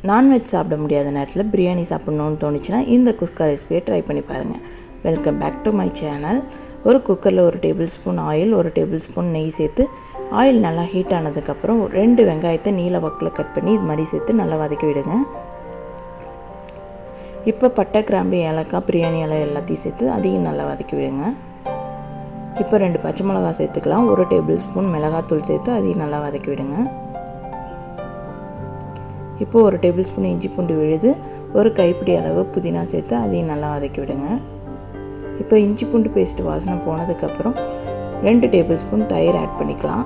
Non veg சாப்பிட முடியாத நேரத்தில் பிரியாணி சாப்பிட்ணுன்னு தோணுச்சுன்னா இந்த குஸ்கா ரெசிபியை ட்ரை பண்ணி பாருங்கள். Welcome back to my channel. ஒரு குக்கரில் 1 table spoon oil, 1 table spoon நெய் சேர்த்து ஆயில் நல்லா ஹீட் ஆனதுக்கப்புறம் 2 வெங்காயத்தை நீல வாக்கில் கட் பண்ணி இது மாதிரி சேர்த்து நல்லா வதக்கி விடுங்க. இப்போ பட்டை, கிராம்பு, ஏலக்காய், பிரியாணி இலை எல்லாத்தையும் சேர்த்து அதையும் நல்லா வதக்கி விடுங்க. இப்போ 2 பச்சை மிளகா சேர்த்துக்கலாம். 1 டேபிள் ஸ்பூன் மிளகாத்தூள் சேர்த்து அதையும் நல்லா வதக்கி விடுங்க. இப்போ 1 டேபிள் ஸ்பூன் இஞ்சி பூண்டு விழுது, 1 கைப்பிடி அளவு புதினா சேர்த்து அதையும் நல்லா வதக்கி விடுங்க. இப்போ இஞ்சி பூண்டு பேஸ்ட் வாசனை போனதுக்கப்புறம் 2 டேபிள் ஸ்பூன் தயிர் ஆட் பண்ணிக்கலாம்.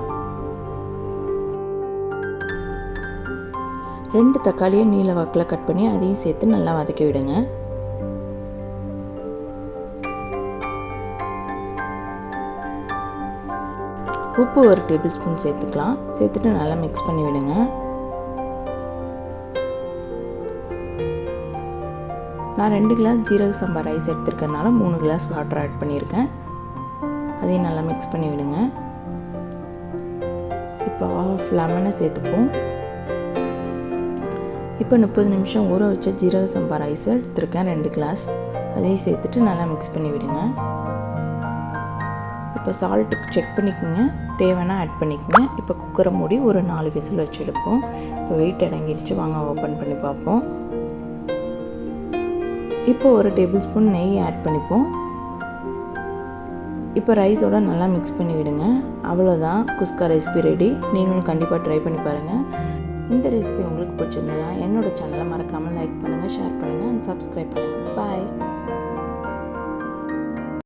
2 தக்காளியை நீல வாக்கில் கட் பண்ணி அதையும் சேர்த்து நல்லா வதக்கி விடுங்க. உப்பு 1 டேபிள் ஸ்பூன் சேர்த்துக்கலாம். சேர்த்துட்டு நல்லா மிக்ஸ் பண்ணி விடுங்க. நான் 2 கிளாஸ் ஜீரக சம்பா ரைஸ் எடுத்துருக்கனால 3 கிளாஸ் வாட்டர் ஆட் பண்ணியிருக்கேன். அதையும் நல்லா மிக்ஸ் பண்ணி விடுங்க. இப்போ ½ லெமனை சேர்த்துப்போம். இப்போ 30 நிமிஷம் ஊற வச்ச ஜீரக சம்பா ரைஸ் எடுத்துருக்கேன் 2 கிளாஸ். அதையும் சேர்த்துட்டு நல்லா மிக்ஸ் பண்ணி விடுங்க. இப்போ சால்ட்டுக்கு செக் பண்ணிக்கோங்க, தேவைன்னா ஆட் பண்ணிக்கோங்க. இப்போ குக்கரை மூடி ஒரு 4 விசில் வச்சு எடுப்போம். இப்போ வெயிட் அடங்கிருச்சு, வாங்க ஓப்பன் பண்ணி பார்ப்போம். இப்போ 1 டேபிள் ஸ்பூன் நெய் ஆட் பண்ணிப்போம். இப்போ ரைஸோட நல்லா மிக்ஸ் பண்ணி விடுங்க. அவ்வளோதான், குஸ்கா ரெசிபி ரெடி. நீங்களும் கண்டிப்பாக ட்ரை பண்ணி பாருங்கள். இந்த ரெசிபி உங்களுக்கு பிடிச்சிருந்ததுன்னா என்னோடய சேனலை மறக்காமல் லைக் பண்ணுங்கள், ஷேர் பண்ணுங்கள் அண்ட் சப்ஸ்கிரைப் பண்ணுங்கள். பாய்.